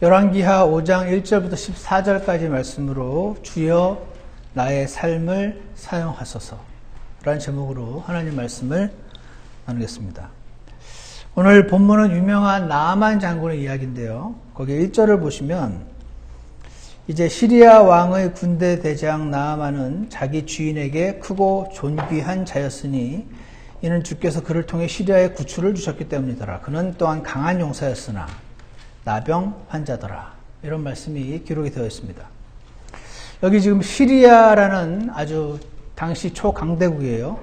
열왕기하 5장 1절부터 14절까지 말씀으로 주여 나의 삶을 사용하소서 라는 제목으로 하나님 말씀을 나누겠습니다. 오늘 본문은 유명한 나아만 장군의 이야기인데요. 거기 1절을 보시면 이제 시리아 왕의 군대 대장 나아만은 자기 주인에게 크고 존귀한 자였으니 이는 주께서 그를 통해 시리아에 구출을 주셨기 때문이더라. 그는 또한 강한 용사였으나 나병 환자더라. 이런 말씀이 기록이 되어 있습니다. 여기 지금 시리아라는 아주 당시 초강대국이에요.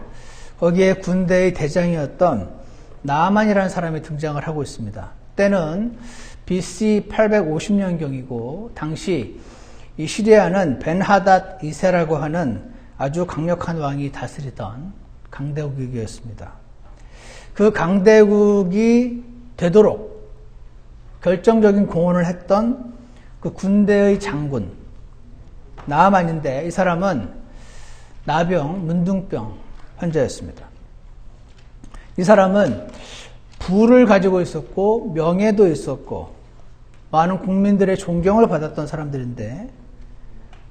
거기에 군대의 대장이었던 나아만이라는 사람이 등장을 하고 있습니다. 때는 BC 850년경이고 당시 이 시리아는 벤하닷 2세라고 하는 아주 강력한 왕이 다스리던 강대국이었습니다. 그 강대국이 되도록 결정적인 공헌을 했던 그 군대의 장군 나아만인데 이 사람은 나병, 문둥병 환자였습니다. 이 사람은 부를 가지고 있었고 명예도 있었고 많은 국민들의 존경을 받았던 사람들인데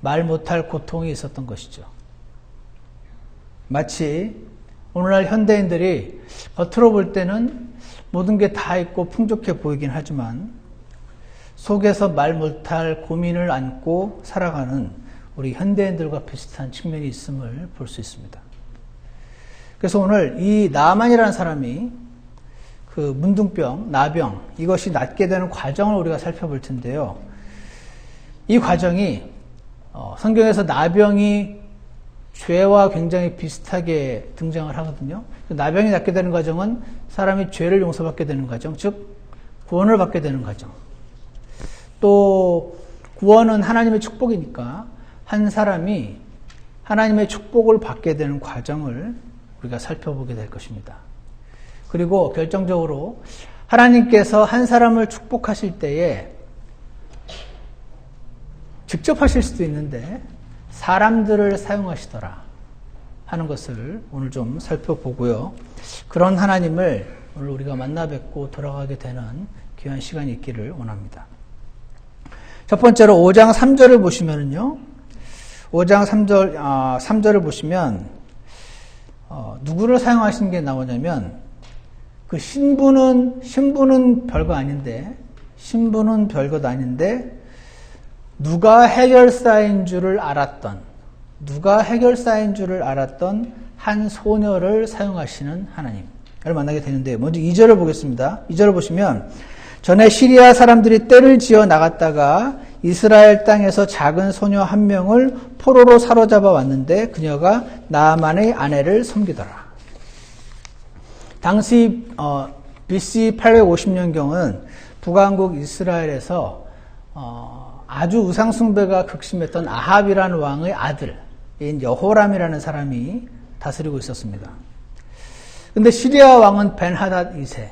말 못할 고통이 있었던 것이죠. 마치 오늘날 현대인들이 겉으로 볼 때는 모든 게 다 있고 풍족해 보이긴 하지만 속에서 말 못할 고민을 안고 살아가는 우리 현대인들과 비슷한 측면이 있음을 볼 수 있습니다. 그래서 오늘 이 나아만이라는 사람이 그 문둥병, 나병 이것이 낫게 되는 과정을 우리가 살펴볼 텐데요. 이 과정이 성경에서 나병이 죄와 굉장히 비슷하게 등장을 하거든요. 나병이 낫게 되는 과정은 사람이 죄를 용서받게 되는 과정, 즉 구원을 받게 되는 과정. 또 구원은 하나님의 축복이니까 한 사람이 하나님의 축복을 받게 되는 과정을 우리가 살펴보게 될 것입니다. 그리고 결정적으로 하나님께서 한 사람을 축복하실 때에 직접 하실 수도 있는데 사람들을 사용하시더라 하는 것을 오늘 좀 살펴보고요. 그런 하나님을 오늘 우리가 만나 뵙고 돌아가게 되는 귀한 시간이 있기를 원합니다. 첫 번째로 5장 3절을 보시면은요. 5장 3절을 보시면 누구를 사용하신 게 나오냐면 그 신부는 별거 아닌데 신부는 별것 아닌데 누가 해결사인 줄을 알았던 한 소녀를 사용하시는 하나님을 만나게 되는데 먼저 2절을 보겠습니다. 2절을 보시면 전에 시리아 사람들이 떼를 지어 나갔다가 이스라엘 땅에서 작은 소녀 한 명을 포로로 사로잡아 왔는데 그녀가 나아만의 아내를 섬기더라. 당시 BC 850년경은 북왕국 이스라엘에서 아주 우상숭배가 극심했던 아합이라는 왕의 아들인 여호람이라는 사람이 다스리고 있었습니다. 근데 시리아 왕은 벤하닷 2세,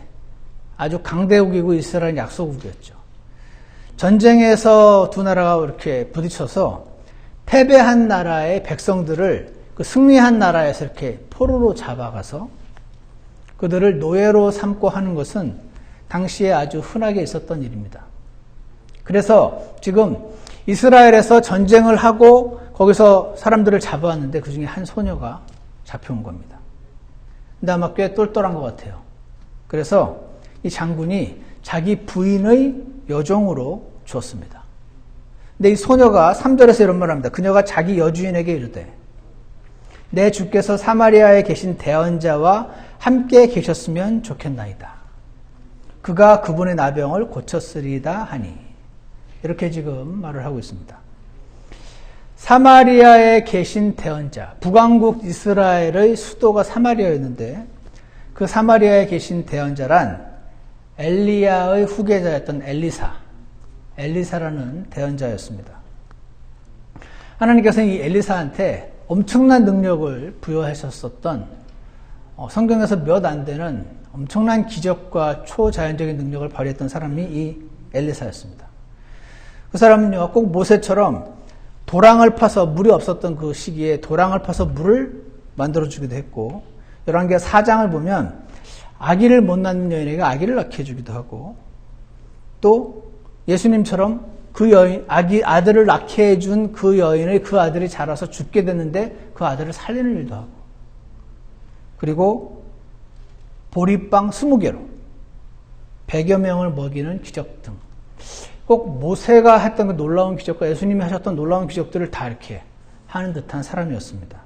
아주 강대국이고 이스라엘 약소국이었죠. 전쟁에서 두 나라가 이렇게 부딪혀서 패배한 나라의 백성들을 그 승리한 나라에서 이렇게 포로로 잡아가서 그들을 노예로 삼고 하는 것은 당시에 아주 흔하게 있었던 일입니다. 그래서 지금 이스라엘에서 전쟁을 하고 거기서 사람들을 잡아왔는데 그 중에 한 소녀가 잡혀온 겁니다. 근데 아마 꽤 똘똘한 것 같아요. 그래서 이 장군이 자기 부인의 여종으로 주었습니다. 근데 이 소녀가 3절에서 이런 말을 합니다. 그녀가 자기 여주인에게 이르되 내 주께서 사마리아에 계신 대언자와 함께 계셨으면 좋겠나이다. 그가 그분의 나병을 고쳤으리다 하니 이렇게 지금 말을 하고 있습니다. 사마리아에 계신 대언자, 북왕국 이스라엘의 수도가 사마리아였는데 그 사마리아에 계신 대언자란 엘리야의 후계자였던 엘리사라는 대언자였습니다. 하나님께서는 이 엘리사한테 엄청난 능력을 부여하셨었던 성경에서 몇 안 되는 엄청난 기적과 초자연적인 능력을 발휘했던 사람이 이 엘리사였습니다. 그 사람은요, 꼭 모세처럼 도랑을 파서 물이 없었던 그 시기에 도랑을 파서 물을 만들어주기도 했고, 열왕기하 4장을 보면 아기를 못 낳는 여인에게 아기를 낳게 해주기도 하고, 또 예수님처럼 그 여인, 아들을 낳게 해준 그 여인의 그 아들이 자라서 죽게 됐는데 그 아들을 살리는 일도 하고, 그리고 보리빵 20개로 100여 명을 먹이는 기적 등, 꼭 모세가 했던 그 놀라운 기적과 예수님이 하셨던 놀라운 기적들을 다 이렇게 하는 듯한 사람이었습니다.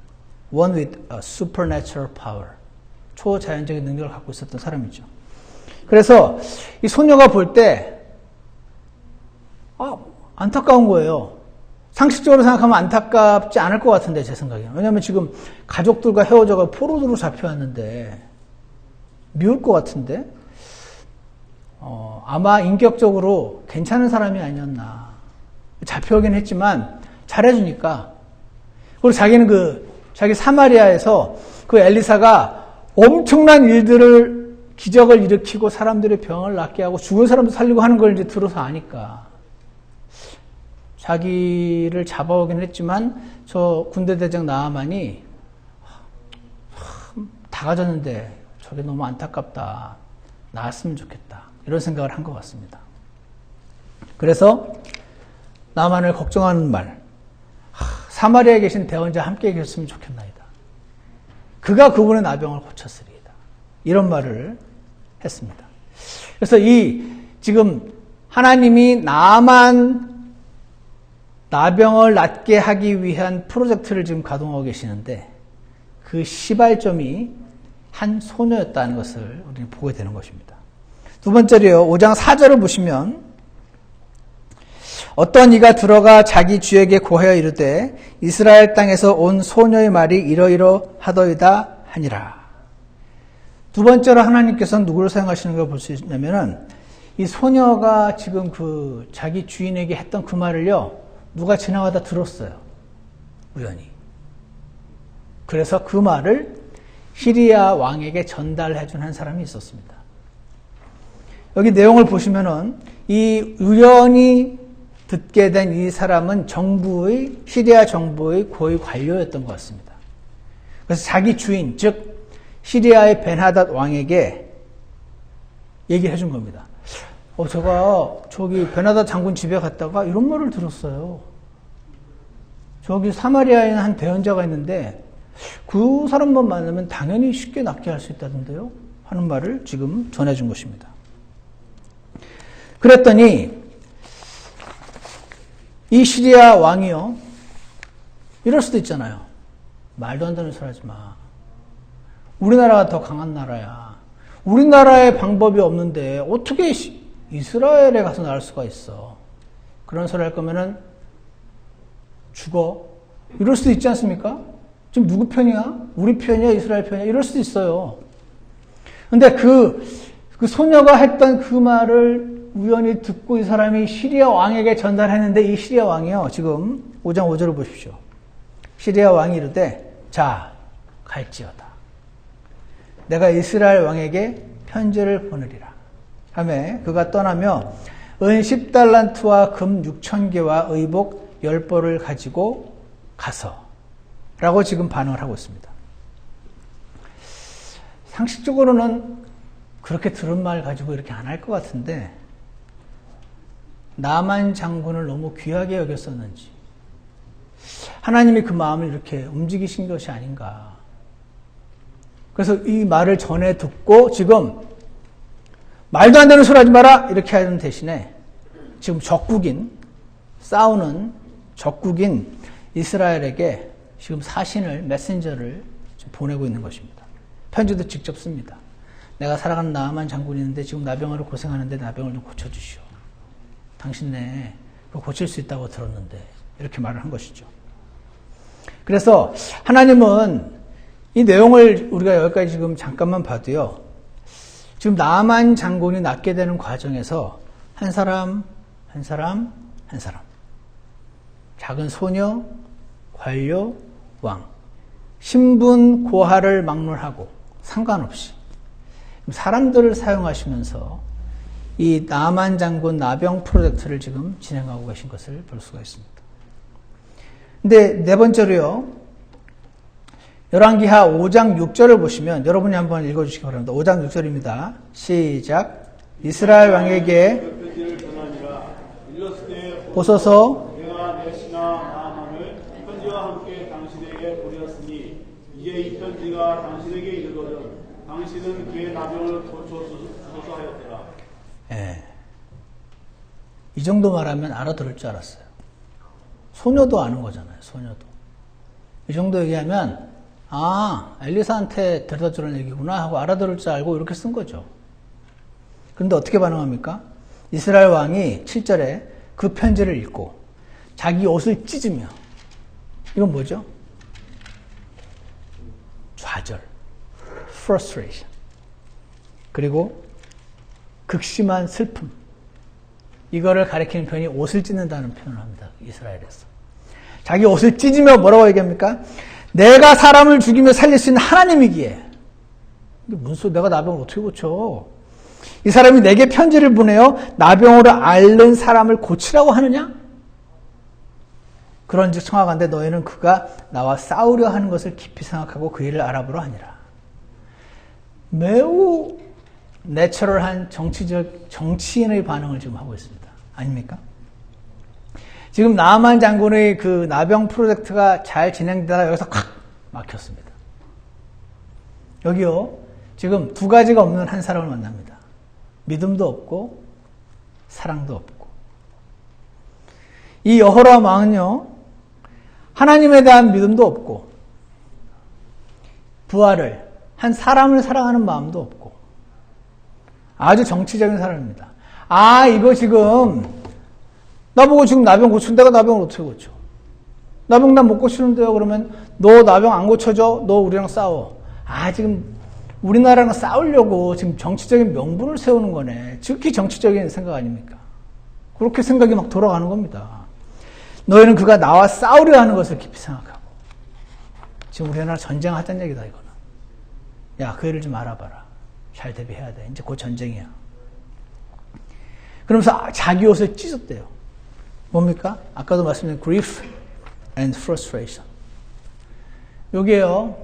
One with a supernatural power. 초자연적인 능력을 갖고 있었던 사람이죠. 그래서 이 소녀가 볼 때 안타까운 거예요. 상식적으로 생각하면 안타깝지 않을 것 같은데, 제 생각에는. 왜냐하면 지금 가족들과 헤어져가 포로로 잡혀왔는데 미울 것 같은데, 아마 인격적으로 괜찮은 사람이 아니었나. 잡혀오긴 했지만 잘해주니까. 그리고 자기는 자기 사마리아에서 그 엘리사가 엄청난 일들을, 기적을 일으키고 사람들의 병을 낫게 하고 죽은 사람도 살리고 하는 걸 이제 들어서 아니까 자기를 잡아오긴 했지만 저 군대 대장 나아만이 다 가졌는데 저게 너무 안타깝다. 나았으면 좋겠다. 이런 생각을 한 것 같습니다. 그래서 나만을 걱정하는 말, 사마리아에 계신 대원자 함께 계셨으면 좋겠나이다. 그가 그분의 나병을 고쳤으리이다. 이런 말을 했습니다. 그래서 지금 하나님이 나병을 낫게 하기 위한 프로젝트를 지금 가동하고 계시는데 그 시발점이 한 소녀였다는 것을 우리는 보게 되는 것입니다. 두 번째로요, 5장 4절을 보시면 어떤 이가 들어가 자기 주에게 고하여 이르되 이스라엘 땅에서 온 소녀의 말이 이러이러하더이다 하니라. 두 번째로 하나님께서는 누구를 사용하시는 걸 볼 수 있냐면은 이 소녀가 지금 자기 주인에게 했던 그 말을요, 누가 지나가다 들었어요. 우연히. 그래서 그 말을 시리아 왕에게 전달해 준 한 사람이 있었습니다. 여기 내용을 보시면은 이 우연히 듣게 된 이 사람은 시리아 정부의 고위 관료였던 것 같습니다. 그래서 자기 주인, 즉 시리아의 벤하닷 왕에게 얘기를 해준 겁니다. 제가 저기 벤하닷 장군 집에 갔다가 이런 말을 들었어요. 저기 사마리아에는 한 대언자가 있는데 그 사람만 만나면 당연히 쉽게 낫게 할 수 있다던데요? 하는 말을 지금 전해준 것입니다. 그랬더니 이 시리아 왕이요, 이럴 수도 있잖아요. 말도 안 되는 소리 하지 마. 우리나라가 더 강한 나라야. 우리나라의 방법이 없는데 어떻게 이스라엘에 가서 나을 수가 있어. 그런 소리 할 거면은 죽어. 이럴 수도 있지 않습니까? 지금 누구 편이야? 우리 편이야? 이스라엘 편이야? 이럴 수도 있어요. 근데 그 소녀가 했던 그 말을 우연히 듣고 이 사람이 시리아 왕에게 전달했는데 이 시리아 왕이요, 지금 5장 5절을 보십시오. 시리아 왕이 이르되 자, 갈지어다. 내가 이스라엘 왕에게 편지를 보내리라. 하매 그가 떠나며 은 10달란트와 금 6,000개와 의복 10벌을 가지고 가서 라고 지금 반응을 하고 있습니다. 상식적으로는 그렇게 들은 말 가지고 이렇게 안 할 것 같은데 나만 장군을 너무 귀하게 여겼었는지 하나님이 그 마음을 이렇게 움직이신 것이 아닌가. 그래서 이 말을 전해 듣고 지금 말도 안 되는 소리 하지 마라 이렇게 하는 대신에 지금 싸우는 적국인 이스라엘에게 지금 메신저를 보내고 있는 것입니다. 편지도 직접 씁니다. 내가 사랑하는 나아만 장군이 있는데 지금 나병으로 고생하는데 나병을 좀 고쳐주시오. 당신네 고칠 수 있다고 들었는데 이렇게 말을 한 것이죠. 그래서 하나님은 이 내용을 우리가 여기까지 지금 잠깐만 봐도요, 지금 나아만 장군이 낫게 되는 과정에서 한 사람 작은 소녀, 관료, 왕, 신분 고하를 막론하고 상관없이 사람들을 사용하시면서 이 나아만 장군 나병 프로젝트를 지금 진행하고 계신 것을 볼 수가 있습니다. 근데 네 번째로요, 열왕기하 5장 6절을 보시면 여러분이 한번 읽어주시기 바랍니다. 5장 6절입니다. 시작. 이스라엘 왕에게 보소서. 내가 내 신하 나아만을 편지와 함께 당신에게 보내었으니 이제 이 편지가 당신에게 이르거든 당신은 그의 나병을 고쳐주소서 하였더라. 예. 이 정도 말하면 알아들을 줄 알았어요. 소녀도 아는 거잖아요. 소녀도. 이 정도 얘기하면 엘리사한테 데려다 주라는 얘기구나 하고 알아들을 줄 알고 이렇게 쓴 거죠. 그런데 어떻게 반응합니까? 이스라엘 왕이 7절에 그 편지를 읽고 자기 옷을 찢으며, 이건 뭐죠? 좌절, frustration, 그리고 극심한 슬픔, 이거를 가리키는 표현이 옷을 찢는다는 표현을 합니다. 이스라엘에서. 자기 옷을 찢으며 뭐라고 얘기합니까? 내가 사람을 죽이며 살릴 수 있는 하나님이기에. 무슨 소리, 내가 나병을 어떻게 고쳐? 이 사람이 내게 편지를 보내어 나병으로 앓는 사람을 고치라고 하느냐? 그런즉 청하건대 너희는 그가 나와 싸우려 하는 것을 깊이 생각하고 그 일을 알아보려 하니라. 매우 내추럴한 정치인의 반응을 지금 하고 있습니다. 아닙니까? 지금 나만 장군의 그 나병 프로젝트가 잘 진행되다가 여기서 콱 막혔습니다. 여기요, 지금 두 가지가 없는 한 사람을 만납니다. 믿음도 없고 사랑도 없고. 이 여호람 왕은요, 하나님에 대한 믿음도 없고 부하를, 한 사람을 사랑하는 마음도 없고 아주 정치적인 사람입니다. 이거 지금 나보고 지금 나병 고치는 내가 나병을 어떻게 고쳐? 나병 난 못 고치는데요. 그러면 너 나병 안 고쳐줘? 너 우리랑 싸워. 지금 우리나라랑 싸우려고 지금 정치적인 명분을 세우는 거네. 즉히 정치적인 생각 아닙니까? 그렇게 생각이 막 돌아가는 겁니다. 너희는 그가 나와 싸우려 하는 것을 깊이 생각하고. 지금 우리나라 전쟁하자는 얘기다, 이거는. 야, 그 일을 좀 알아봐라. 잘 대비해야 돼. 이제 곧 전쟁이야. 그러면서 자기 옷을 찢었대요. 뭡니까? 아까도 말씀드린 grief and frustration. 여기에요,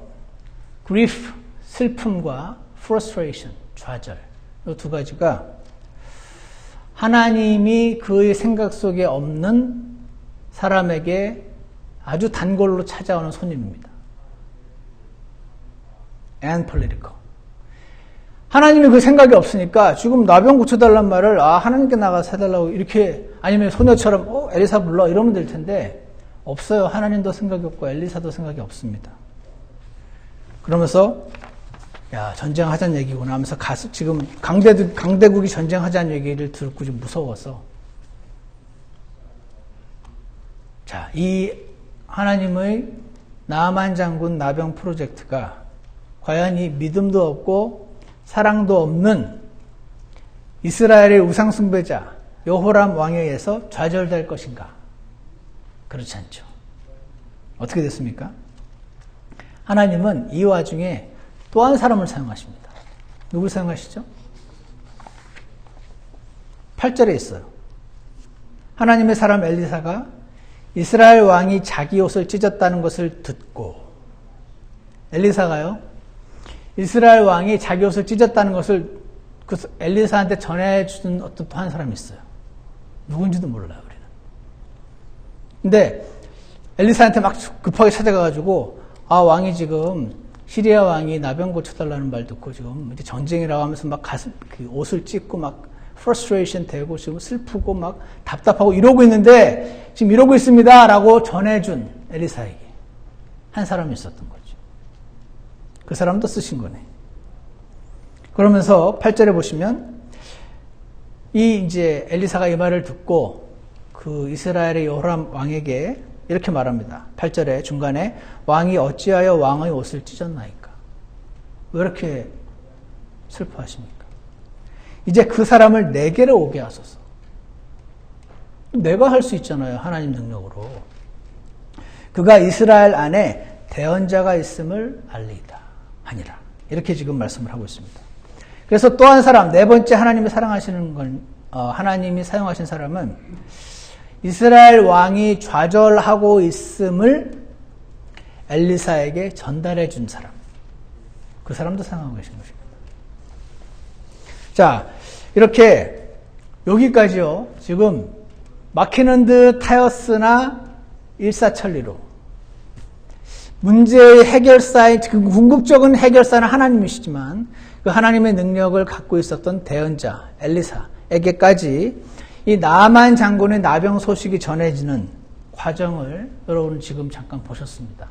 grief, 슬픔과 frustration, 좌절. 이 두 가지가 하나님이 그의 생각 속에 없는 사람에게 아주 단골로 찾아오는 손님입니다. and political. 하나님이 그 생각이 없으니까 지금 나병 고쳐달란 말을 하나님께 나가서 해달라고 이렇게, 아니면 소녀처럼 엘리사 불러 이러면 될 텐데 없어요. 하나님도 생각이 없고 엘리사도 생각이 없습니다. 그러면서 야, 전쟁하자는 얘기구나 하면서 가서 지금 강대국이 전쟁하자는 얘기를 듣고 좀 무서워서, 자, 이 하나님의 나만 장군 나병 프로젝트가 과연 이 믿음도 없고 사랑도 없는 이스라엘의 우상숭배자 여호람 왕에 의해서 좌절될 것인가? 그렇지 않죠. 어떻게 됐습니까? 하나님은 이 와중에 또 한 사람을 사용하십니다. 누굴 사용하시죠? 8절에 있어요. 하나님의 사람 엘리사가 이스라엘 왕이 자기 옷을 찢었다는 것을 듣고, 엘리사가요, 이스라엘 왕이 자기 옷을 찢었다는 것을 그 엘리사한테 전해준 어떤 또 한 사람이 있어요. 누군지도 몰라요, 우리는. 근데 엘리사한테 막 급하게 찾아가가지고, 왕이 지금 시리아 왕이 나병 고쳐달라는 말 듣고 지금 이제 전쟁이라고 하면서 막 그 옷을 찢고 막 frustration 되고 지금 슬프고 막 답답하고 이러고 있는데 지금 이러고 있습니다 라고 전해준 엘리사에게 한 사람이 있었던 거죠. 그 사람도 쓰신 거네. 그러면서 8절에 보시면 이제 엘리사가 이 말을 듣고 그 이스라엘의 여호람 왕에게 이렇게 말합니다. 8절에 중간에 왕이 어찌하여 왕의 옷을 찢었나이까? 왜 이렇게 슬퍼하십니까? 이제 그 사람을 내게로 오게 하소서. 내가 할 수 있잖아요. 하나님 능력으로. 그가 이스라엘 안에 대언자가 있음을 알리이다 하니라. 이렇게 지금 말씀을 하고 있습니다. 그래서 또 한 사람, 네 번째 하나님이 사랑하시는 건, 하나님이 사용하신 사람은 이스라엘 왕이 좌절하고 있음을 엘리사에게 전달해 준 사람. 그 사람도 사용하고 계신 것입니다. 자, 이렇게 여기까지요. 지금 막히는 듯 하였으나 일사천리로 문제의 해결사의 그 궁극적인 해결사는 하나님이시지만 그 하나님의 능력을 갖고 있었던 대언자 엘리사에게까지 이 나만 장군의 나병 소식이 전해지는 과정을 여러분은 지금 잠깐 보셨습니다.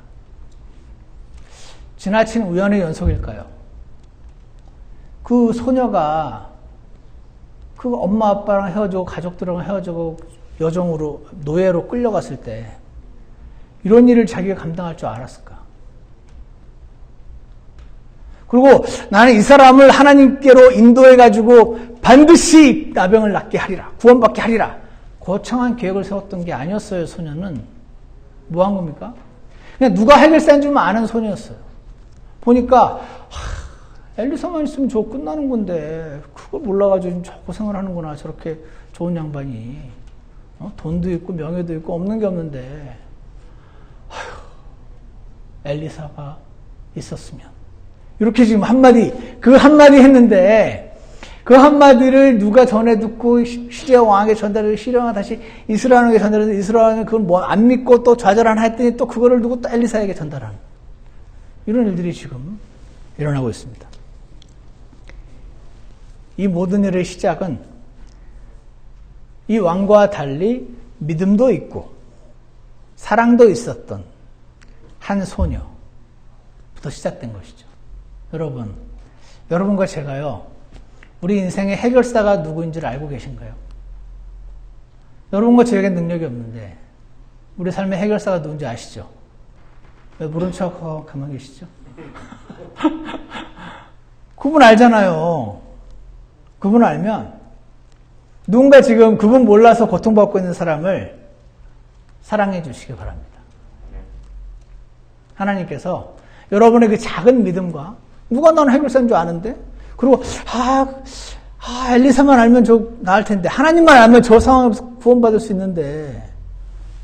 지나친 우연의 연속일까요? 그 소녀가 그 엄마 아빠랑 헤어지고 가족들이랑 헤어지고 여종으로 노예로 끌려갔을 때 이런 일을 자기가 감당할 줄 알았을까? 그리고 나는 이 사람을 하나님께로 인도해가지고 반드시 나병을 낫게 하리라, 구원받게 하리라. 거창한 계획을 세웠던 게 아니었어요. 소녀는 뭐 한 겁니까? 그냥 누가 해결사인 줄만 아는 소녀였어요. 보니까 엘리사만 있으면 저거 끝나는 건데 그걸 몰라가지고 저 고생을 하는구나. 저렇게 좋은 양반이 돈도 있고 명예도 있고 없는 게 없는데 엘리사가 있었으면 이렇게 지금 그 한마디 했는데 그 한마디를 누가 전해 듣고 시리아 왕에게 전달해서 시리아 왕이 다시 이스라엘 왕에게 전달해서 이스라엘 왕이 그걸 뭐 안 믿고 또 좌절하나 했더니 또 그거를 두고 또 엘리사에게 전달하는 이런 일들이 지금 일어나고 있습니다. 이 모든 일의 시작은 이 왕과 달리 믿음도 있고 사랑도 있었던 한 소녀부터 시작된 것이죠. 여러분과 제가요, 우리 인생의 해결사가 누구인지를 알고 계신가요? 여러분과 저에겐 능력이 없는데 우리 삶의 해결사가 누군지 아시죠? 왜 모른 척하고 가만히 계시죠? 그분 알잖아요. 그분 알면 누군가 지금 그분 몰라서 고통받고 있는 사람을 사랑해 주시기 바랍니다. 하나님께서 여러분의 그 작은 믿음과 누가 나는 해결사인 줄 아는데 그리고 엘리사만 알면 저 나을 텐데 하나님만 알면 저 상황에서 구원받을 수 있는데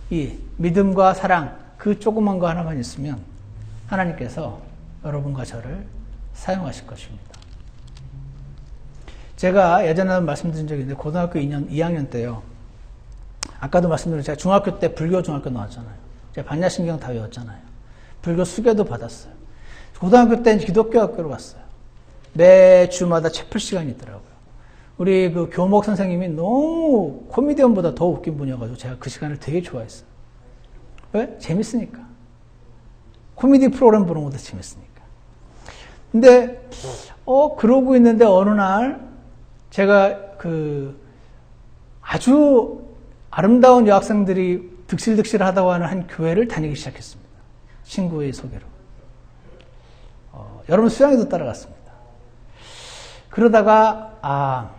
이 믿음과 사랑 그 조그만 거 하나만 있으면 하나님께서 여러분과 저를 사용하실 것입니다. 제가 예전에 말씀드린 적이 있는데 고등학교 2학년 때요. 아까도 말씀드린 제가 중학교 때 불교 중학교 나왔잖아요. 제가 반야신경 다 외웠잖아요. 불교 수계도 받았어요. 고등학교 때는 기독교 학교로 갔어요. 매 주마다 채플 시간이 있더라고요. 우리 그 교목 선생님이 너무 코미디언보다 더 웃긴 분이어가지고 제가 그 시간을 되게 좋아했어요. 왜? 재밌으니까. 코미디 프로그램 보는 것도 재밌으니까. 근데 그러고 있는데 어느 날 제가 아주 아름다운 여학생들이 득실득실하다고 하는 한 교회를 다니기 시작했습니다. 친구의 소개로. 여러분 수양에도 따라갔습니다. 그러다가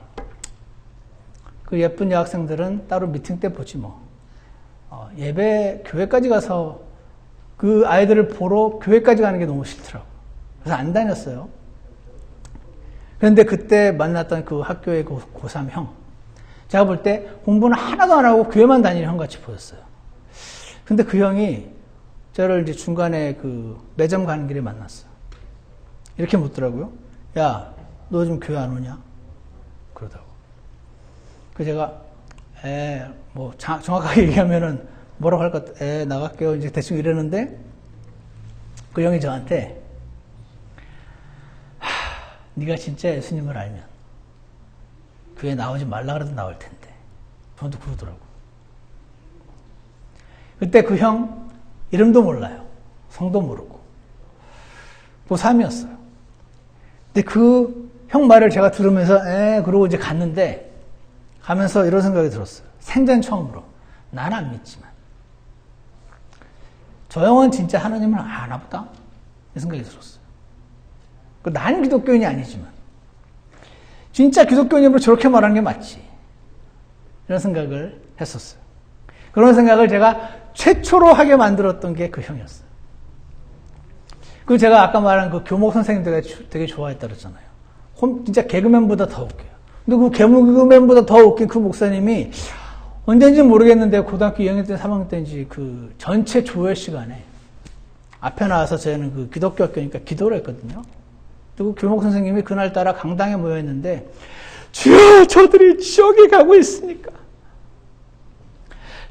그 예쁜 여학생들은 따로 미팅 때 보지 뭐. 예배 교회까지 가서 그 아이들을 보러 교회까지 가는 게 너무 싫더라고요. 그래서 안 다녔어요. 그런데 그때 만났던 그 학교의 고3 형. 제가 볼 때 공부는 하나도 안 하고 교회만 다니는 형 같이 보였어요. 근데 그 형이 저를 이제 중간에 그 매점 가는 길에 만났어요. 이렇게 묻더라고요. 야, 너 지금 교회 안 오냐? 그러더라고. 그래서 제가, 뭐, 정확하게 얘기하면은 뭐라고 할까? 나갈게요. 이제 대충 이러는데, 그 형이 저한테, 네가 진짜 예수님을 알면, 교회 나오지 말라 그래도 나올 텐데. 저한테 그러더라고. 그때 그 형, 이름도 몰라요. 성도 모르고. 고3이었어요. 근데 그 형 말을 제가 들으면서 그러고 이제 갔는데 가면서 이런 생각이 들었어요. 생전 처음으로. 난 안 믿지만 저 형은 진짜 하나님을 아나 보다. 이 생각이 들었어요. 나는 기독교인이 아니지만 진짜 기독교인으로 저렇게 말하는 게 맞지. 이런 생각을 했었어요. 그런 생각을 제가 최초로 하게 만들었던 게 그 형이었어요. 그 제가 아까 말한 그 교목 선생님들 되게 좋아했다 그랬잖아요. 진짜 개그맨보다 더 웃겨요. 근데 그 개그맨보다 더 웃긴 그 목사님이 언제인지 모르겠는데 고등학교 2학년 때 3학년 때인지 그 전체 조회 시간에 앞에 나와서 저희는 그 기독교 학교니까 기도를 했거든요. 그리고 교목 선생님이 그날따라 강당에 모여있는데 주여 저들이 지옥에 가고 있으니까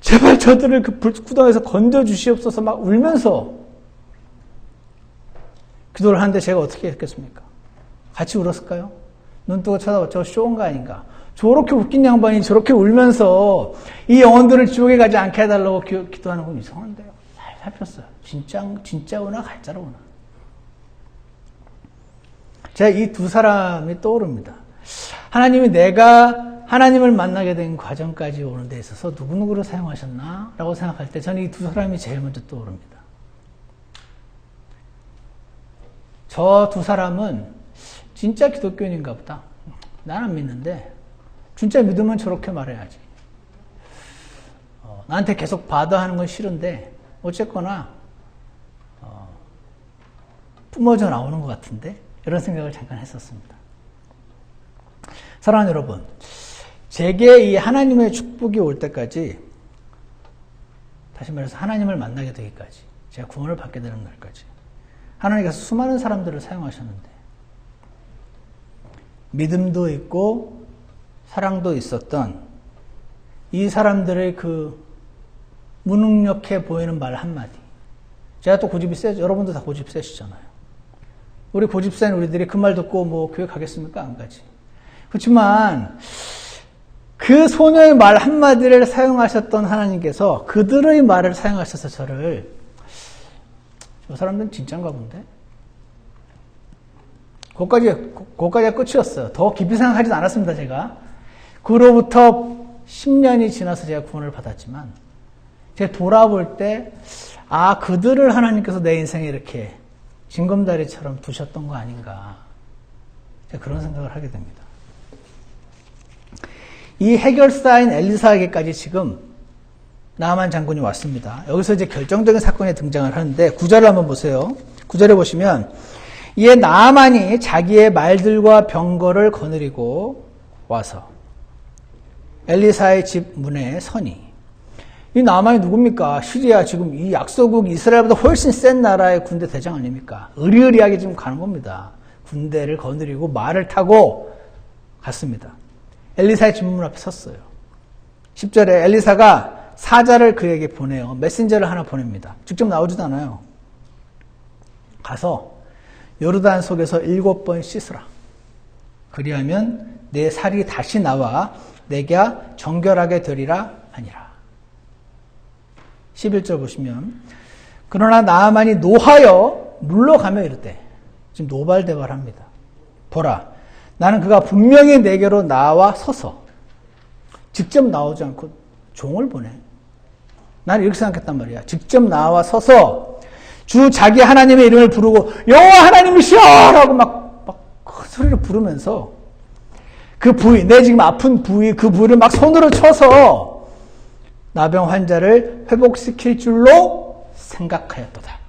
제발 저들을 그 불구덩이에서 건져주시옵소서 막 울면서 기도를 하는데 제가 어떻게 했겠습니까? 같이 울었을까요? 눈 뜨고 쳐다봐. 저 쇼인가 아닌가? 저렇게 웃긴 양반이 저렇게 울면서 이 영혼들을 지옥에 가지 않게 해달라고 기도하는 건 이상한데요. 잘 살폈어요. 진짜구나 가짜로구나. 제가 이 두 사람이 떠오릅니다. 하나님이 내가 하나님을 만나게 된 과정까지 오는 데 있어서 누구누구를 사용하셨나? 라고 생각할 때 저는 이 두 사람이 제일 먼저 떠오릅니다. 저 두 사람은 진짜 기독교인인가 보다. 난 안 믿는데 진짜 믿으면 저렇게 말해야지. 나한테 계속 바다하는 건 싫은데 어쨌거나 뿜어져 나오는 것 같은데 이런 생각을 잠깐 했었습니다. 사랑하는 여러분, 제게 이 하나님의 축복이 올 때까지, 다시 말해서 하나님을 만나게 되기까지, 제가 구원을 받게 되는 날까지 하나님께서 수많은 사람들을 사용하셨는데 믿음도 있고 사랑도 있었던 이 사람들의 그 무능력해 보이는 말 한마디. 제가 또 고집이 세죠. 여러분도 다 고집 세시잖아요. 우리 고집 센 우리들이 그 말 듣고 뭐 교회 가겠습니까? 안 가지. 그렇지만 그 소녀의 말 한마디를 사용하셨던 하나님께서 그들의 말을 사용하셔서 저를, 저 사람들은 진짠가 본데? 그거까지가 끝이었어요. 더 깊이 생각하진 않았습니다, 제가. 그로부터 10년이 지나서 제가 구원을 받았지만, 제가 돌아볼 때, 그들을 하나님께서 내 인생에 이렇게 징검다리처럼 두셨던 거 아닌가. 제가 그런 생각을 하게 됩니다. 이 해결사인 엘리사에게까지 지금 나아만 장군이 왔습니다. 여기서 이제 결정적인 사건이 등장을 하는데 9절을 한번 보세요. 9절에 보시면 이에 나아만이 자기의 말들과 병거를 거느리고 와서 엘리사의 집 문에 서니, 이 나아만이 누굽니까? 시리아, 지금 이 약소국 이스라엘보다 훨씬 센 나라의 군대 대장 아닙니까? 의리의리하게 지금 가는 겁니다. 군대를 거느리고 말을 타고 갔습니다. 엘리사의 집 문 앞에 섰어요. 10절에 엘리사가 사자를 그에게 보내요. 메신저를 하나 보냅니다. 직접 나오지도 않아요. 가서 요르단 속에서 7번 씻으라. 그리하면 내 살이 다시 나와 내게 정결하게 되리라 하니라. 11절 보시면 그러나 나아만이 노하여 물러가며 이르되, 지금 노발대발합니다. 보라, 나는 그가 분명히 내게로 나와 서서, 직접 나오지 않고 종을 보내. 나는 이렇게 생각했단 말이야. 직접 나와 서서 주 자기 하나님의 이름을 부르고 여호와 하나님이시여! 라고 막 큰 소리를 부르면서 그 부위, 내 지금 아픈 부위, 그 부위를 막 손으로 쳐서 나병 환자를 회복시킬 줄로 생각하였도다.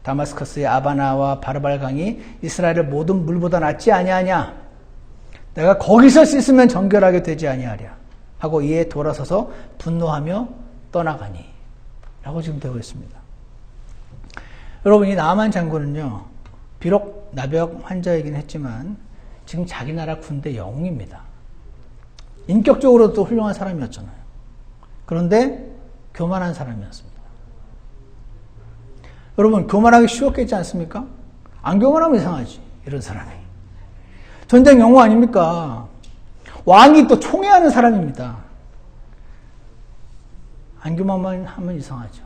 다마스커스의 아바나와 바르발강이 이스라엘의 모든 물보다 낫지 아니하냐? 내가 거기서 씻으면 정결하게 되지 아니하랴? 하고 이에 돌아서서 분노하며 떠나가니. 라고 지금 되고 있습니다. 여러분, 이 나아만 장군은요, 비록 나병 환자이긴 했지만 지금 자기 나라 군대 영웅입니다. 인격적으로도 훌륭한 사람이었잖아요. 그런데 교만한 사람이었습니다. 여러분, 교만하기 쉬웠겠지 않습니까? 안 교만하면 이상하지, 이런 사람이. 전쟁 영웅 아닙니까? 왕이 또 총애하는 사람입니다. 안 교만만 하면 이상하죠.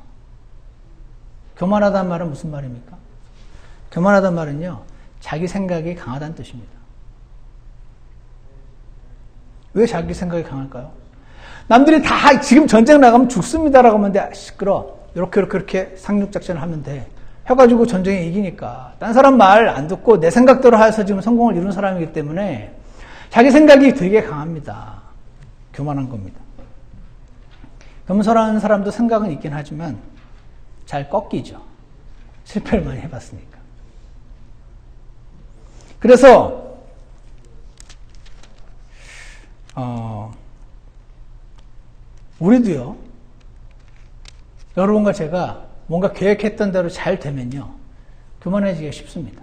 교만하다는 말은 무슨 말입니까? 교만하다는 말은요, 자기 생각이 강하다는 뜻입니다. 왜 자기 생각이 강할까요? 남들이 다 지금 전쟁 나가면 죽습니다라고 하면 시끄러. 이렇게 상륙작전을 하면 돼. 해가지고 전쟁에 이기니까. 딴 사람 말 안 듣고 내 생각대로 해서 지금 성공을 이룬 사람이기 때문에 자기 생각이 되게 강합니다. 교만한 겁니다. 겸손한 사람도 생각은 있긴 하지만 잘 꺾이죠. 실패를 많이 해봤으니까. 그래서 우리도요, 여러분과 제가 뭔가 계획했던 대로 잘 되면요, 교만해지기가 쉽습니다.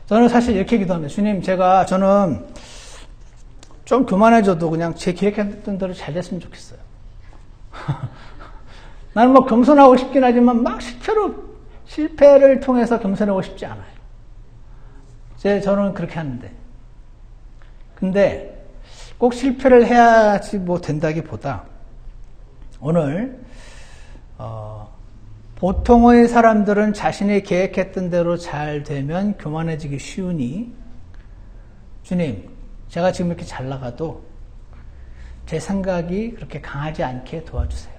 저는 사실 이렇게 기도합니다. 주님, 저는 좀 교만해져도 그냥 제 계획했던 대로 잘 됐으면 좋겠어요. 나는 뭐 겸손하고 싶긴 하지만 막 실패를 통해서 겸손하고 싶지 않아요. 저는 그렇게 하는데. 근데 꼭 실패를 해야지 뭐 된다기보다 오늘 보통의 사람들은 자신이 계획했던 대로 잘 되면 교만해지기 쉬우니 주님, 제가 지금 이렇게 잘 나가도 제 생각이 그렇게 강하지 않게 도와주세요.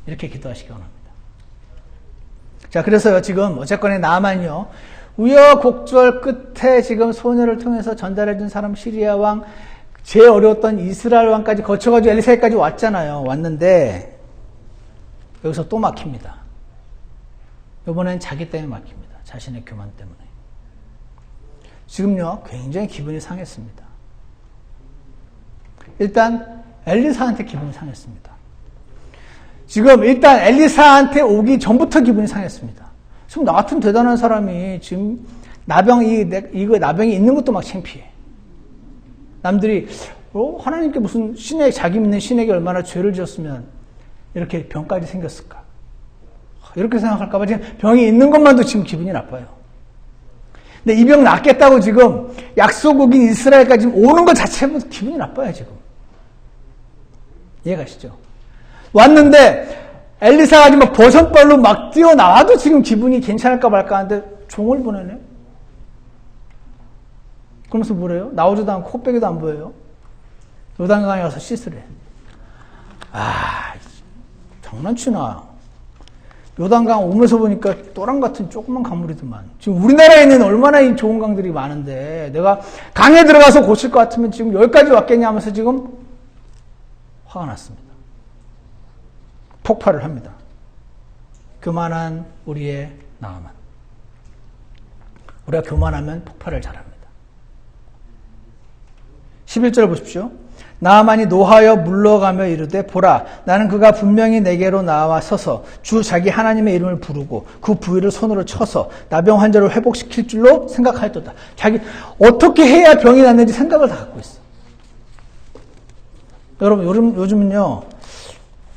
이렇게 기도하시기 원합니다. 자, 그래서요, 지금 어쨌거나 나만요, 우여곡절 끝에 지금 소녀를 통해서 전달해준 사람 시리아 왕, 제일 어려웠던 이스라엘 왕까지 거쳐가지고 엘리사에까지 왔잖아요. 왔는데 여기서 또 막힙니다. 이번엔 자기 때문에 막힙니다. 자신의 교만 때문에. 지금요, 굉장히 기분이 상했습니다. 일단 엘리사한테 기분이 상했습니다. 지금 일단 엘리사한테 오기 전부터 기분이 상했습니다. 지금 나 같은 대단한 사람이 지금 나병이 있는 것도 막 창피해. 남들이 하나님께 무슨 자기 믿는 신에게 얼마나 죄를 지었으면 이렇게 병까지 생겼을까? 이렇게 생각할까 봐 지금 병이 있는 것만도 지금 기분이 나빠요. 근데 이 병 낫겠다고 지금 약소국인 이스라엘까지 지금 오는 것 자체부터 기분이 나빠요, 지금. 이해가시죠? 왔는데 엘리사가 지금 버선발로 막 뛰어나와도 지금 기분이 괜찮을까 말까 하는데 종을 보내네? 그러면서 뭐래요? 나오지도 않고 코빼기도 안 보여요. 요단강에 가서 씻으래. 장난치나. 요단강 오면서 보니까 또랑 같은 조그만 강물이더만. 지금 우리나라에는 얼마나 좋은 강들이 많은데 내가 강에 들어가서 고칠 것 같으면 지금 여기까지 왔겠냐 하면서 지금 화가 났습니다. 폭발을 합니다. 교만한 우리의 나아만. 우리가 교만하면 폭발을 잘합니다. 11절 보십시오. 나아만이 노하여 물러가며 이르되 보라 나는 그가 분명히 내게로 나와 서서 주 자기 하나님의 이름을 부르고 그 부위를 손으로 쳐서 나병 환자를 회복시킬 줄로 생각하였도다. 자기 어떻게 해야 병이 낫는지 생각을 다 갖고 있어. 여러분 요즘은요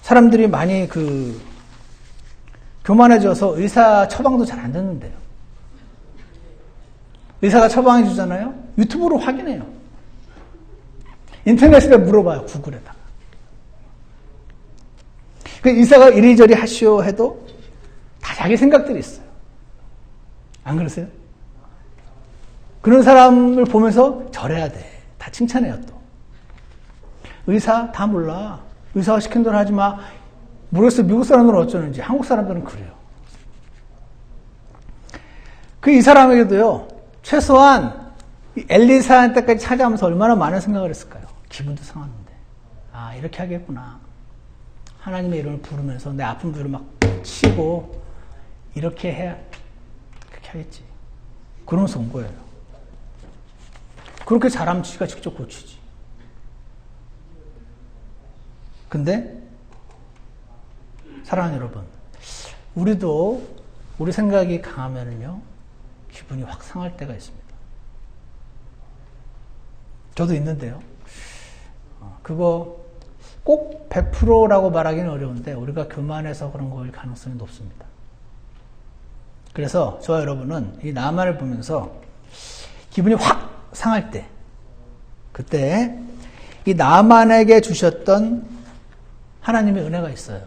사람들이 많이 교만해져서 의사 처방도 잘 안 듣는데요. 의사가 처방해 주잖아요. 유튜브로 확인해요. 인터넷에 물어봐요. 구글에다가. 그 의사가 이리저리 하시오 해도 다 자기 생각들이 있어요. 안 그러세요? 그런 사람을 보면서 절해야 돼. 다 칭찬해요 또. 의사 다 몰라. 의사가 시킨 대로 하지 마. 모르겠어요. 미국 사람들은 어쩌는지. 한국 사람들은 그래요. 그 이 사람에게도요. 최소한 엘리사한테까지 찾아오면서 얼마나 많은 생각을 했을까요? 기분도 상하는데. 이렇게 하겠구나. 하나님의 이름을 부르면서 내 아픈 부위를 막 치고 이렇게 해야 그렇게 하겠지. 그러면서 온 거예요. 그렇게 잘하면 지가 직접 고치지. 근데 사랑하는 여러분, 우리도 우리 생각이 강하면요 기분이 확 상할 때가 있습니다. 저도 있는데요. 그거 꼭 100%라고 말하기는 어려운데 우리가 교만해서 그런 거일 가능성이 높습니다. 그래서 저와 여러분은 이 나만을 보면서 기분이 확 상할 때 그때 이 나만에게 주셨던 하나님의 은혜가 있어요.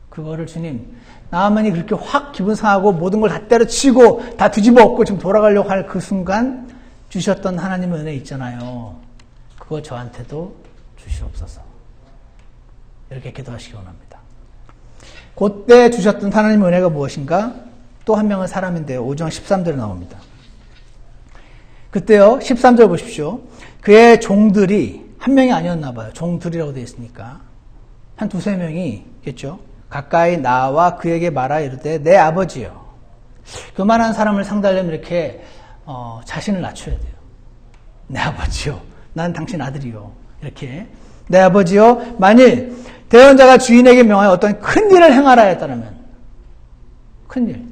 그거를 주님, 나만이 그렇게 확 기분 상하고 모든 걸 다 때려치고 다 뒤집어 엎고 지금 돌아가려고 할 그 순간 주셨던 하나님의 은혜 있잖아요. 그거 저한테도 주시옵소서. 이렇게 기도하시기 원합니다. 그때 주셨던 하나님의 은혜가 무엇인가? 또 한 명은 사람인데요. 5장 13절에 나옵니다. 그때요. 13절 보십시오. 그의 종들이 한 명이 아니었나 봐요. 종들이라고 되어 있으니까. 한 두세 명이 겠죠. 가까이 나와 그에게 말하 이르되 내 아버지여. 그만한 사람을 상대하려면 이렇게 자신을 낮춰야 돼요. 내 아버지요. 난 당신 아들이요. 이렇게 내 아버지요. 만일 대언자가 주인에게 명하여 어떤 큰 일을 행하라 했다면 큰 일.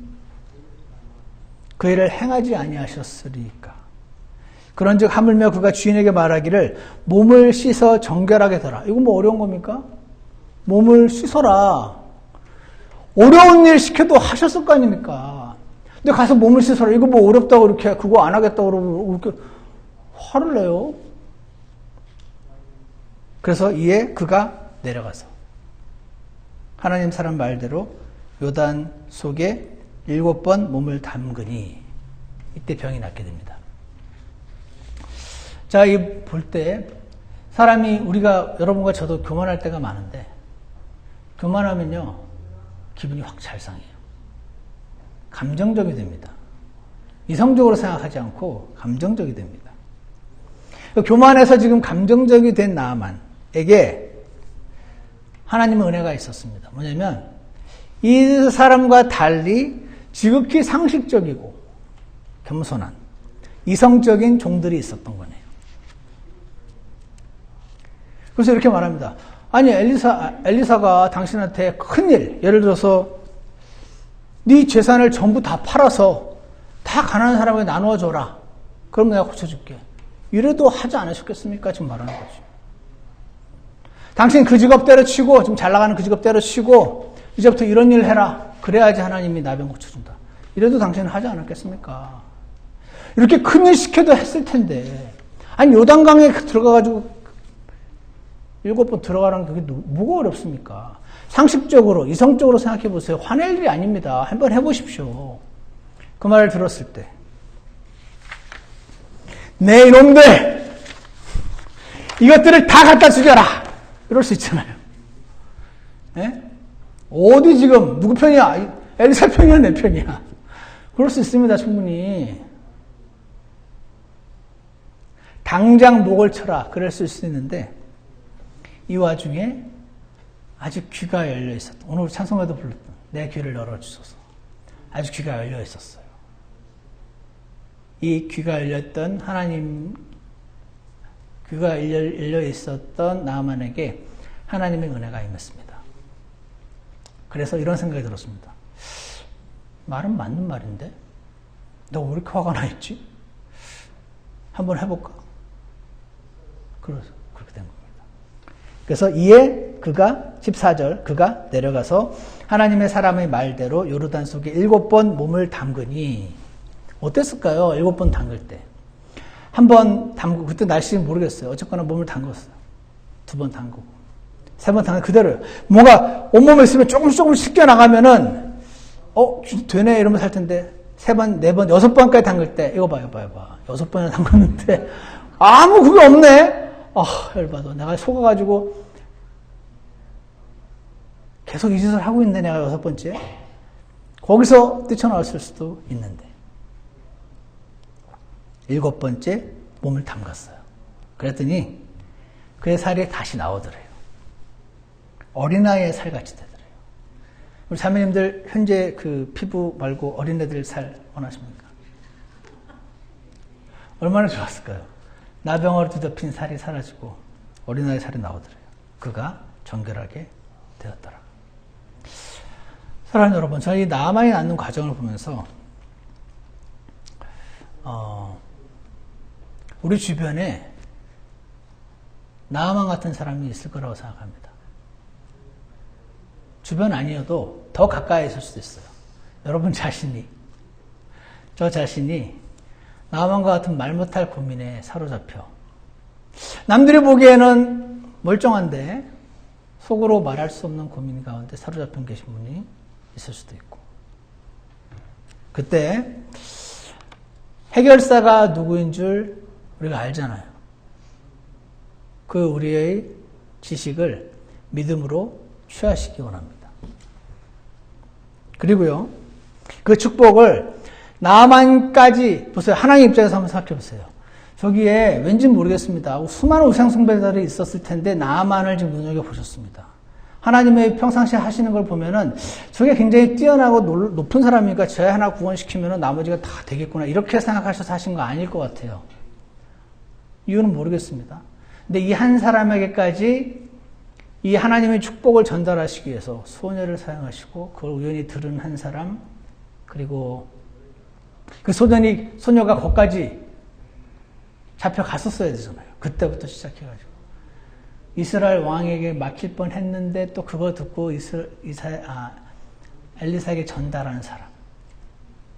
그 일을 행하지 아니하셨으리까. 그런즉 하물며 그가 주인에게 말하기를 몸을 씻어 정결하게 더라. 이거 뭐 어려운 겁니까? 몸을 씻어라. 어려운 일 시켜도 하셨을 거 아닙니까? 근데 가서 몸을 씻어라. 이거 뭐 어렵다고 이렇게 그거 안 하겠다고 그러고 이렇게 화를 내요. 그래서 이에 그가 내려가서 하나님 사람 말대로 요단 속에 7번 몸을 담그니 이때 병이 낫게 됩니다. 자, 이 볼 때 사람이 우리가 여러분과 저도 교만할 때가 많은데 교만하면요 기분이 확 잘 상해요. 감정적이 됩니다. 이성적으로 생각하지 않고 감정적이 됩니다. 교만해서 지금 감정적이 된 나아만에게 하나님의 은혜가 있었습니다. 뭐냐면 이 사람과 달리 지극히 상식적이고 겸손한 이성적인 종들이 있었던 거네요. 그래서 이렇게 말합니다. 아니 엘리사가 당신한테 큰일, 예를 들어서 네 재산을 전부 다 팔아서 다 가난한 사람에게 나누어 줘라. 그럼 내가 고쳐줄게. 이래도 하지 않으셨겠습니까? 지금 말하는 거죠. 당신 그 직업 때려치고 좀 잘 나가는 그 직업 때려치고 이제부터 이런 일 해라. 그래야지 하나님이 나병 고쳐준다. 이래도 당신은 하지 않았겠습니까? 이렇게 큰일 시켜도 했을 텐데 아니 요단강에 들어가가지고 7번 들어가라는 그게 뭐가 어렵습니까? 상식적으로 이성적으로 생각해 보세요. 화낼 일이 아닙니다. 한번 해보십시오. 그 말을 들었을 때 내 이놈들 이것들을 다 갖다 죽여라. 이럴 수 있잖아요. 네? 어디 지금 누구 편이야? 엘리사 편이야 내 편이야? 그럴 수 있습니다. 충분히. 당장 목을 쳐라. 그랬을 수 있는데 이 와중에 아직 귀가 열려 있었던, 오늘 찬송가도 불렀던 내 귀를 열어주소서. 아직 귀가 열려 있었어요. 이 귀가 열렸던 하나님, 귀가 열려 있었던 나아만에게 하나님의 은혜가 임했습니다. 그래서 이런 생각이 들었습니다. 말은 맞는 말인데 너 왜 이렇게 화가 나 있지? 한번 해볼까? 그래서 그렇게 된 겁니다. 그래서 이에 그가 14절 그가 내려가서 하나님의 사람의 말대로 요르단 속에 7번 몸을 담그니 어땠을까요? 7번 담글 때. 한 번 담그고 그때 날씨는 모르겠어요. 어쨌거나 몸을 담궜어요. 2번 담그고 3번 담그고 그대로요. 뭔가 온몸에 있으면 조금씩 씻겨 나가면은 되네 이러면서 할 텐데 3번, 4번, 6번까지 담글 때 이거 봐. 6번이나 담갔는데 아무 그게 없네. 열받아. 내가 속아가지고 계속 이 짓을 하고 있네. 내가 6번째. 거기서 뛰쳐나왔을 수도 있는데 7번째 몸을 담갔어요. 그랬더니 그의 살이 다시 나오더래요. 어린아이의 살같이 되더래요. 우리 자매님들 현재 그 피부 말고 어린애들 살 원하십니까? 얼마나 좋았을까요? 나병으로 뒤덮인 살이 사라지고 어린아이 살이 나오더래요. 그가 정결하게 되었더라. 사랑하는 여러분, 저희 나만이 낳는 과정을 보면서 우리 주변에 나만 같은 사람이 있을 거라고 생각합니다. 주변 아니어도 더 가까이 있을 수도 있어요. 여러분 자신이, 저 자신이 나만과 같은 말 못할 고민에 사로잡혀 남들이 보기에는 멀쩡한데 속으로 말할 수 없는 고민 가운데 사로잡혀 계신 분이 있을 수도 있고, 그때 해결사가 누구인 줄 우리가 알잖아요. 그 우리의 지식을 믿음으로 취하시기 원합니다. 그리고요, 그 축복을 나만까지 보세요. 하나님 입장에서 한번 생각해 보세요. 저기에 왠지 모르겠습니다. 수많은 우상숭배자들이 있었을 텐데 나만을 지금 눈여겨보셨습니다. 하나님의 평상시에 하시는 걸 보면은 저게 굉장히 뛰어나고 높은 사람이니까 저 하나 구원시키면은 나머지가 다 되겠구나 이렇게 생각하셔서 하신 거 아닐 것 같아요. 이유는 모르겠습니다. 근데 이 한 사람에게까지 이 하나님의 축복을 전달하시기 위해서 소녀를 사용하시고 그걸 우연히 들은 한 사람, 그리고 그 소녀가 거기까지 잡혀갔었어야 되잖아요. 그때부터 시작해가지고. 이스라엘 왕에게 맡길 뻔 했는데 또 그거 듣고 엘리사에게 전달하는 사람.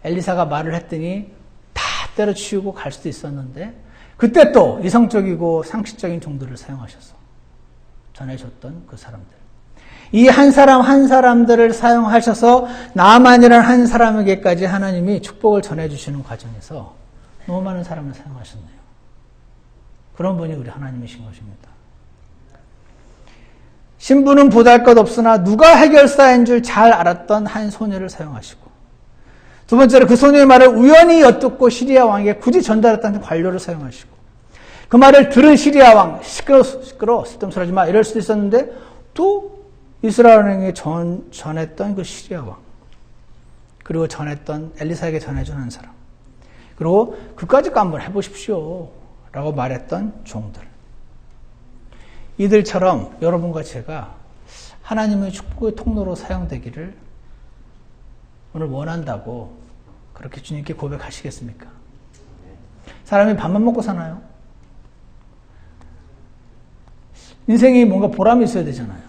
엘리사가 말을 했더니 다 때려치우고 갈 수도 있었는데 그때 또 이성적이고 상식적인 종들을 사용하셔서 전해줬던 그 사람들. 이 한 사람 한 사람들을 사용하셔서 나만이라는 한 사람에게까지 하나님이 축복을 전해주시는 과정에서 너무 많은 사람을 사용하셨네요. 그런 분이 우리 하나님이신 것입니다. 신부는 보잘것없으나 누가 해결사인 줄 잘 알았던 한 소녀를 사용하시고, 두 번째로 그 소녀의 말을 우연히 엿듣고 시리아 왕에게 굳이 전달했다는 관료를 사용하시고, 그 말을 들은 시리아 왕, 시끄러워, 쓸데없이 마, 이럴 수도 있었는데, 또 이스라엘에게 전했던 그 시리아 왕, 그리고 전했던 엘리사에게 전해준 한 사람, 그리고 그까짓 거 한번 해보십시오 라고 말했던 종들. 이들처럼 여러분과 제가 하나님의 축복의 통로로 사용되기를 오늘 원한다고 그렇게 주님께 고백하시겠습니까? 사람이 밥만 먹고 사나요? 인생이 뭔가 보람이 있어야 되잖아요.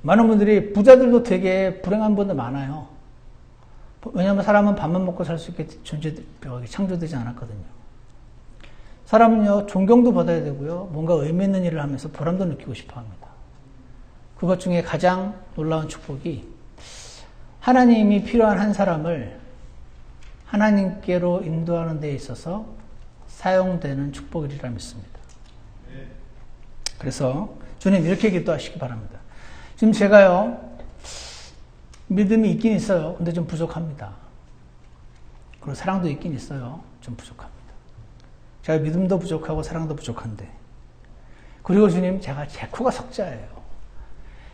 많은 분들이, 부자들도 되게 불행한 분들 많아요. 왜냐하면 사람은 밥만 먹고 살 수 있게 창조되지 않았거든요. 사람은요, 존경도 받아야 되고요, 뭔가 의미 있는 일을 하면서 보람도 느끼고 싶어 합니다. 그것 중에 가장 놀라운 축복이 하나님이 필요한 한 사람을 하나님께로 인도하는 데 있어서 사용되는 축복이라 믿습니다. 그래서 주님 이렇게 기도하시기 바랍니다. 지금 제가요, 믿음이 있긴 있어요. 근데 좀 부족합니다. 그리고 사랑도 있긴 있어요. 좀 부족합니다. 제가 믿음도 부족하고 사랑도 부족한데, 그리고 주님, 제가 제 코가 석자예요.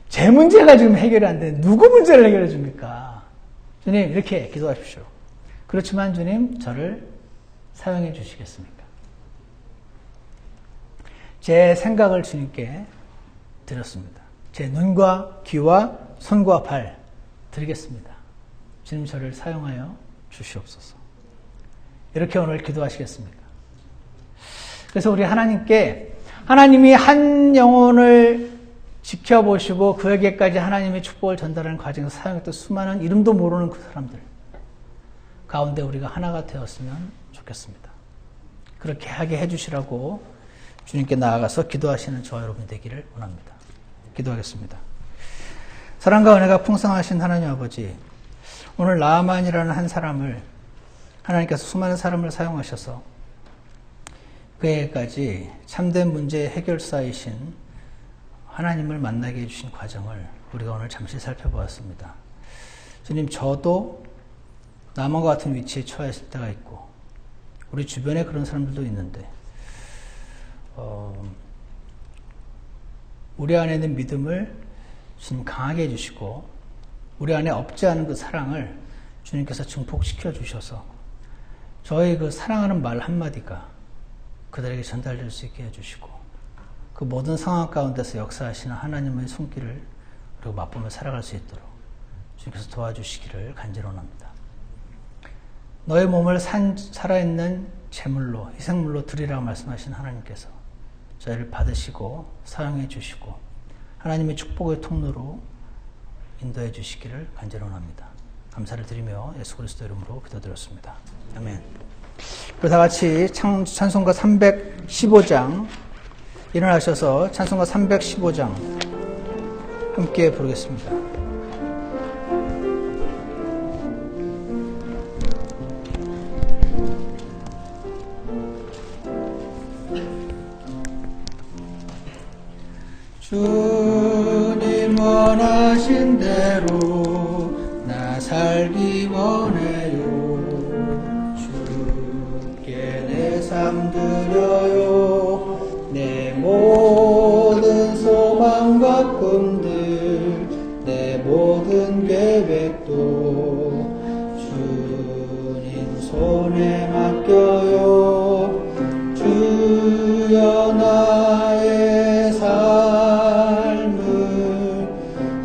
제 문제가 지금 해결이 안 되는데 누구 문제를 해결해 줍니까? 주님, 이렇게 기도하십시오. 그렇지만 주님, 저를 사용해 주시겠습니까? 제 생각을 주님께 드렸습니다. 제 눈과 귀와 손과 발 드리겠습니다. 주님, 저를 사용하여 주시옵소서. 이렇게 오늘 기도하시겠습니까? 그래서 우리 하나님께, 하나님이 한 영혼을 지켜보시고 그에게까지 하나님의 축복을 전달하는 과정에서 사용했던 수많은 이름도 모르는 그 사람들 가운데 우리가 하나가 되었으면 좋겠습니다. 그렇게 하게 해주시라고 주님께 나아가서 기도하시는 저와 여러분이 되기를 원합니다. 기도하겠습니다. 사랑과 은혜가 풍성하신 하나님 아버지, 오늘 나아만이라는 한 사람을 하나님께서 수많은 사람을 사용하셔서 그에게까지 참된 문제의 해결사이신 하나님을 만나게 해주신 과정을 우리가 오늘 잠시 살펴보았습니다. 주님, 저도 나만과 같은 위치에 처했을 때가 있고 우리 주변에 그런 사람들도 있는데 우리 안에 있는 믿음을 주님 강하게 해주시고 우리 안에 없지 않은 그 사랑을 주님께서 증폭시켜 주셔서 저의 그 사랑하는 말 한마디가 그들에게 전달될 수 있게 해주시고 그 모든 상황 가운데서 역사하시는 하나님의 손길을 그리고 맛보며 살아갈 수 있도록 주님께서 도와주시기를 간절히 원합니다. 너의 몸을 살아있는 제물로, 희생물로 드리라고 말씀하신 하나님께서 저희를 받으시고 사용해 주시고 하나님의 축복의 통로로 인도해 주시기를 간절히 원합니다. 감사를 드리며 예수 그리스도 이름으로 기도드렸습니다. 아멘. 그리고 다 같이 찬송가 315장 일어나셔서 찬송가 315장 함께 부르겠습니다. 주님 원하신 대로 나 살기 원해요. 주께 내 삶 드려요. 내 모든 소망과 꿈들, 내 모든 계획도 주님 손에 맡겨요. 주여 나의 삶을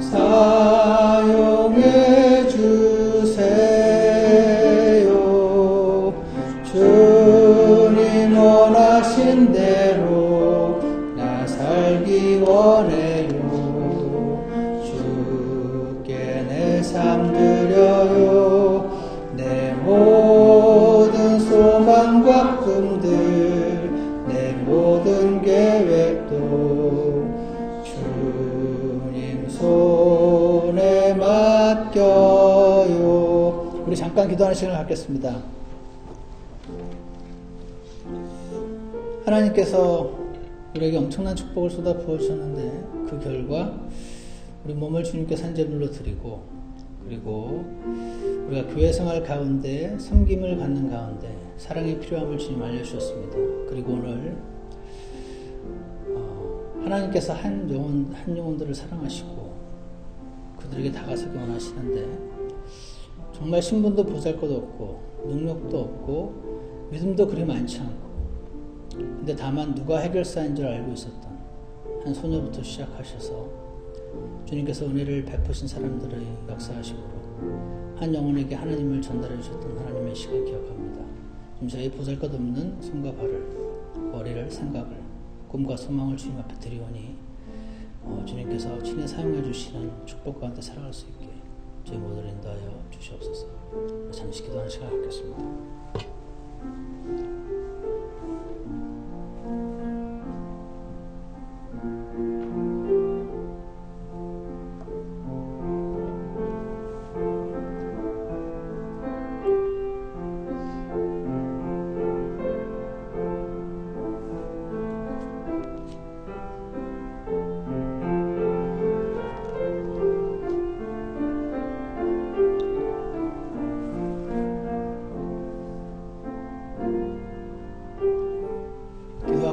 사용해 주세요. 주님 잠깐 기도하는 시간을 갖겠습니다. 하나님께서 우리에게 엄청난 축복을 쏟아 부어주셨는데 그 결과 우리 몸을 주님께 산제물로 드리고, 그리고 우리가 교회 생활 가운데 섬김을 갖는 가운데 사랑이 필요함을 주님 알려주셨습니다. 그리고 오늘 하나님께서 한 영혼들을 사랑하시고 그들에게 다가서기 원하시는데 정말 신분도 보잘것없고 능력도 없고 믿음도 그리 많지 않고, 근데 다만 누가 해결사인 줄 알고 있었던 한 소녀부터 시작하셔서 주님께서 은혜를 베푸신 사람들의 역사하심으로 한 영혼에게 하나님을 전달해 주셨던 하나님의 시간 기억합니다. 지금 저희 보잘것없는 손과 발을, 머리를, 생각을, 꿈과 소망을 주님 앞에 드리오니 주님께서 친히 사용해 주시는 축복 가운데 살아갈 수 있게 저희 모두를 인도하여 주시옵소서. 잠시 기도하는 시간 갖겠습니다.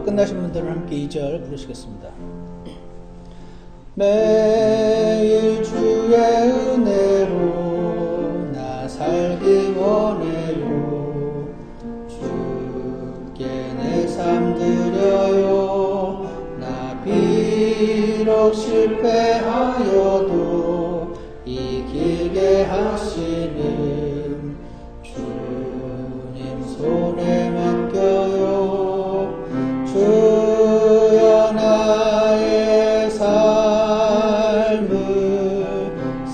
끝나신 분들은 함께 2절 부르시겠습니다. 매일 주의 은혜로 나 살기 원해요. 주께 내 삶 드려요. 나 비록 실패하여도 이기게 하시는 주님 손에 맡겨요. 주여 나의 삶을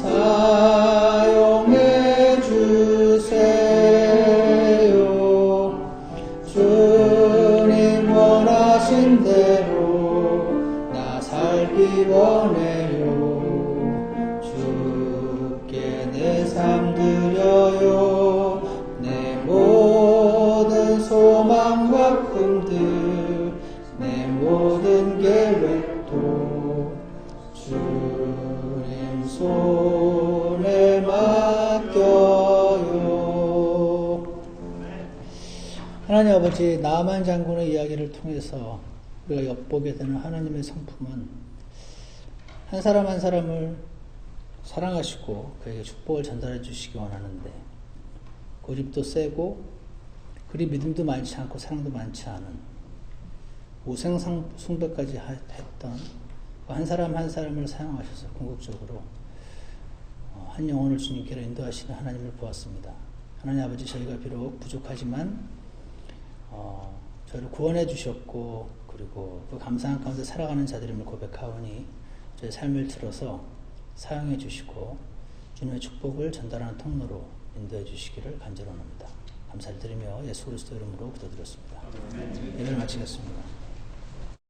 사용해 주세요. 주님 원하신 대로 나 살기 원해요. 주께 내 삶 드려요. 내 모든 소망과 꿈들, 내 모든 계획도 주님 손에 맡겨요. 하나님 아버지, 나만 장군의 이야기를 통해서 우리가 엿보게 되는 하나님의 성품은 한 사람 한 사람을 사랑하시고 그에게 축복을 전달해 주시기 원하는데 고집도 세고 그리 믿음도 많지 않고 사랑도 많지 않은 우생숭배까지 했던 한 사람 한 사람을 사용하셔서 궁극적으로 한 영혼을 주님께로 인도하시는 하나님을 보았습니다. 하나님 아버지, 저희가 비록 부족하지만 저희를 구원해 주셨고 그리고 그 감사한 가운데 살아가는 자들임을 고백하오니 저희 삶을 틀어서 사용해 주시고 주님의 축복을 전달하는 통로로 인도해 주시기를 간절히 원합니다. 감사를 드리며 예수 그리스도 이름으로 기도드렸습니다. 예배를 마치겠습니다.